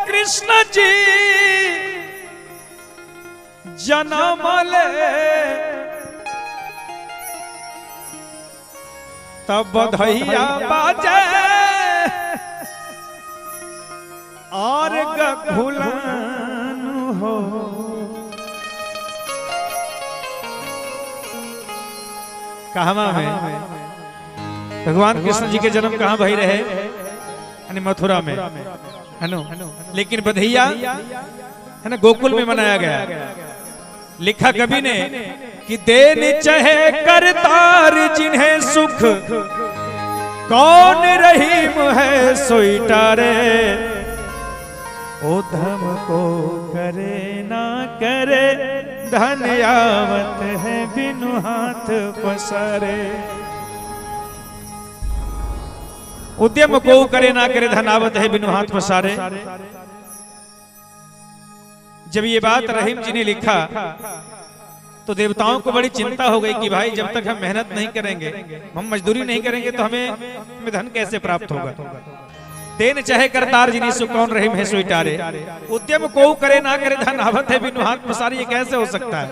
कृष्ण जी जन्म ले तब बधैया बाजे और गखुलन हो। कहवा में भगवान कृष्ण जी के जन्म कहाँ भई रहे? यानी मथुरा में, है नो। लेकिन बधैया है ना गोकुल में मनाया गया। लिखा कवि ने कि देन चाहे करतार जिन्हें सुख, कौन रहीम है सोई टारे। उधम को करे ना करे, धन आवत है बिनु हाथ पसारे। उद्यम को करे ना करे, धन आवत है बिनु हाथ पसारे। जब ये बात रहीम जी ने लिखा तो देवताओं को बड़ी चिंता हो गई कि भाई जब तक हम मेहनत नहीं करेंगे, हम मजदूरी नहीं करेंगे तो हमें धन कैसे प्राप्त होगा। देन चाहे करतार जिन्हें सुख, कौन रहीम है सोई टारे। उद्यम को करे ना करे, धन आवत है बिनु हाथ पसारे। ये कैसे हो सकता है?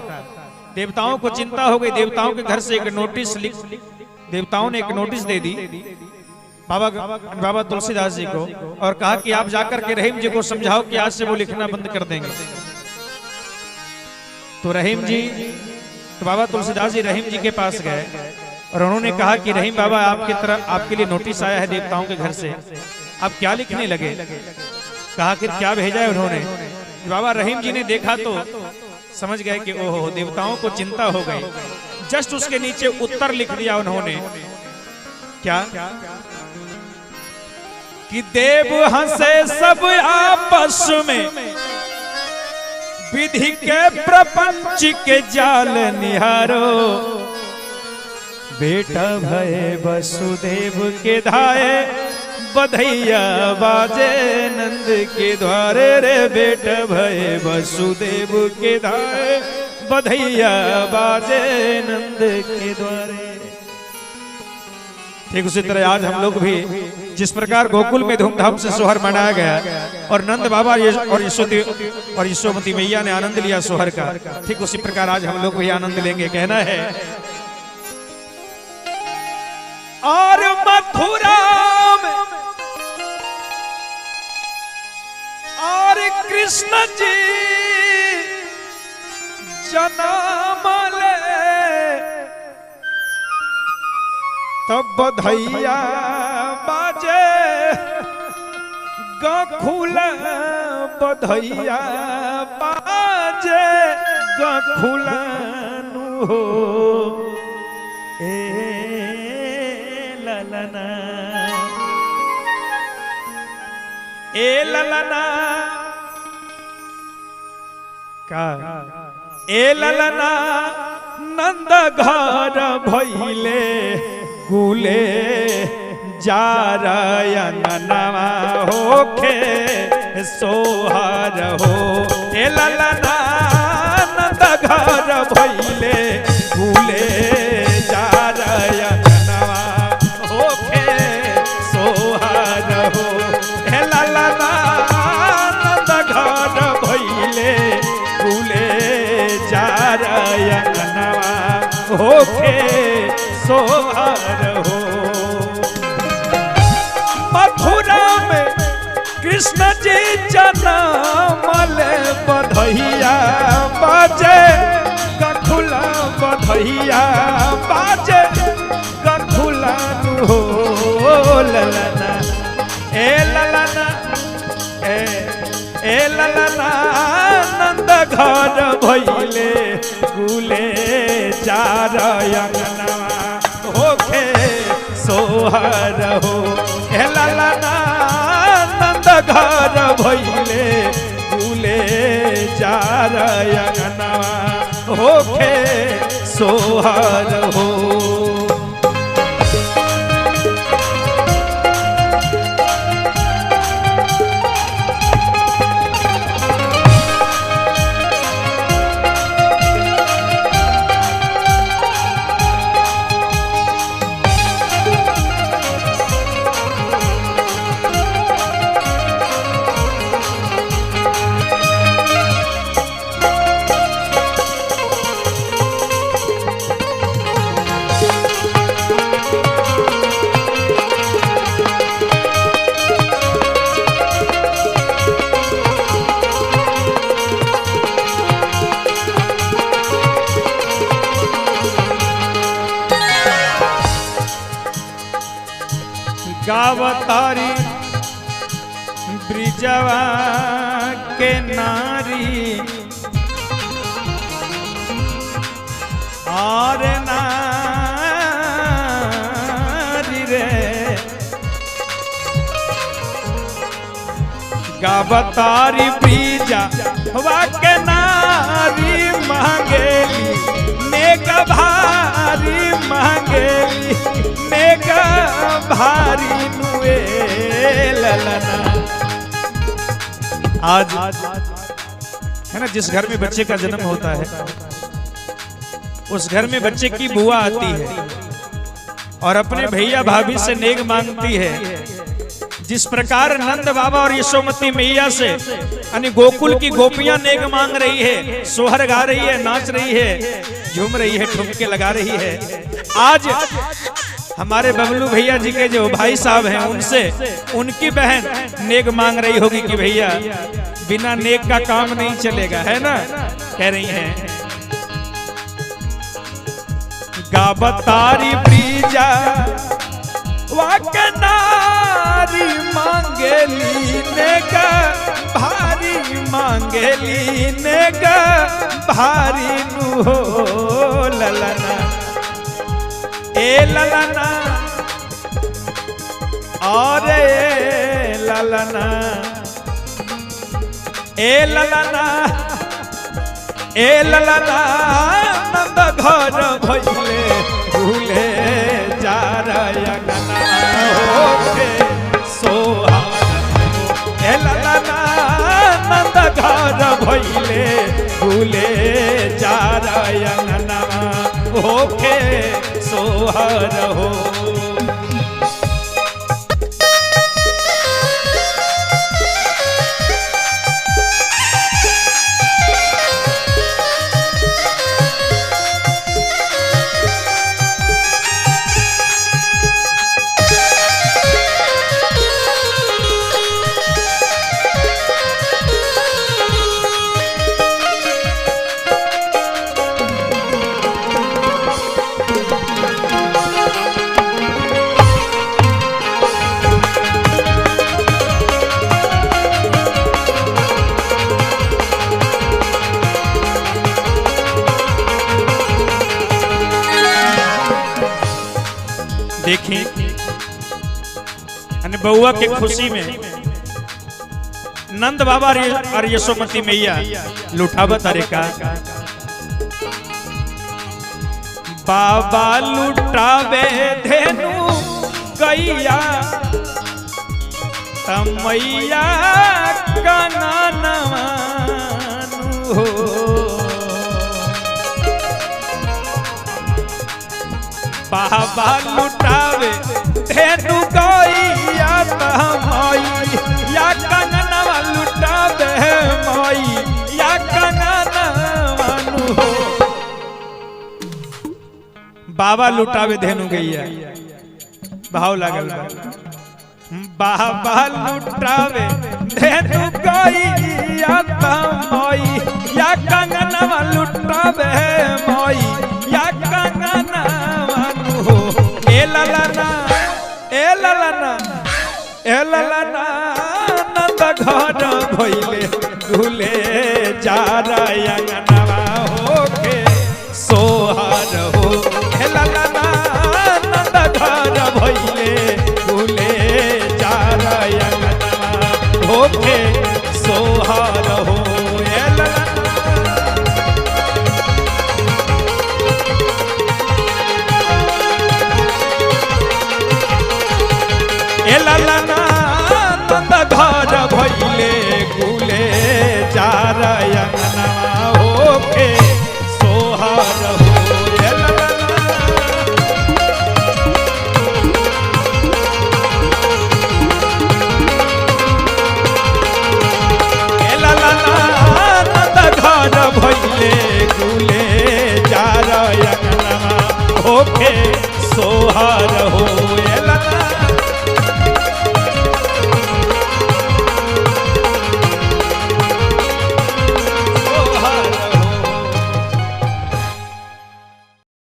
देवताओं को चिंता हो गई। देवताओं के घर से एक नोटिस देवताओं ने एक नोटिस दे दी बाबा तुलसीदास जी को और कहा कि आप जाकर के रहीम जी को समझाओ कि आज से वो लिखना बंद कर देंगे। तो रहीम जी, तो बाबा तुलसीदास जी रहीम जी के पास गए और उन्होंने कहा कि रहीम बाबा आपकी तरफ आपके लिए नोटिस आया है देवताओं के घर से, आप क्या लिखने लगे? कहा कि क्या भेजा है उन्होंने? बाबा रहीम जी ने देखा तो समझ गए कि ओहो देवताओं को चिंता हो गई। जस्ट उसके नीचे उत्तर लिख दिया उन्होंने, क्या कि देव हंसे सब आपस में, विधि के प्रपंच के जाल निहारो। बेटा भय वसुदेव के धाये, बधैया बाजे नंद के द्वारे रे। बेटा भय वसुदेव के धाये, बधैया बाजे नंद के द्वारे। ठीक उसी तरह आज हम लोग भी जिस प्रकार गोकुल में धूमधाम से सोहर मनाया गया और नंद बाबा और यशोमती मैया ने आनंद लिया सोहर का, ठीक उसी प्रकार आज हम लोग भी आनंद लेंगे। कहना है और मथुरा में और कृष्ण जी जन्म ले तब बधैया बाजे गखुल। बधैया बाजे गखुलन हो। ए ललना ए ललना का ए ललना नंद घर भइले गुले जारयनवा होखे सोहर हो। ए ललना नंद घर भइले गुले जारयनवा होखे सोहर हो। ए ललना नंद घर भइले गुले जारयनवा होखे सोहर हो। मथुरा में कृष्ण जी जन्म ले बधैया बाजे गखुला। बधैया बाजे गखुला हो। ललना ए ललना ए ललना नंद घर भइले गुले जारयनवा होखे सोहर हो। ए ललना नंद घर भइले गुले जारयनवा होखे सोहर हो। गावतारी ब्रिजवा के नारी और नारी रे गावतारी ब्रिजवा के नारी मांगेली नेक भारी मांगेली नेक भारी नुए ललना। आज है ना, जिस घर में बच्चे का जन्म होता है उस घर में बच्चे की बुआ आती है और अपने भैया भाभी से नेक मांगती है। जिस प्रकार नंद बाबा और यशोमती मैया से यानी गोकुल की गोपियां नेक मांग रही है, सोहर गा रही है, नाच रही है, झूम रही है, ठुमके लगा रही है, आज हमारे बबलू भैया जी के जो भाई साहब हैं उनसे उनकी बहन नेक मांग रही होगी कि भैया बिना नेक का काम नहीं चलेगा, है ना। कह रही हैं गावतारी ब्रिजा वाके नारी मांगेली नेक भारी मांगेली नेक भारी नु हो ललना ए ललना और ए ललना ए ललना ए ललना नंद घर भइले भूले जा रंगना होके सोहार ए ललना नंद घर भइले भूले जा रंगना होके सोहर हो। देखिए बउआ के खुशी में नंद बाबा और यशोमती मैया लुटावत अरे का बाबा लुटावे धेनु गैया तमैया कनानवानु हो बाबा लुटावे धेनु गैया तमैया कनानवा लुटावे मैया कनानवानु हो बाबा लुटावे धेनु गैया भाव लागल बाबा लुटावे धेनु गैया मैया कंगनवा लुटावे मैया कंगनवा हो ए ललना ए ललना ए ललना नंद घर भइले भूले जा रंगना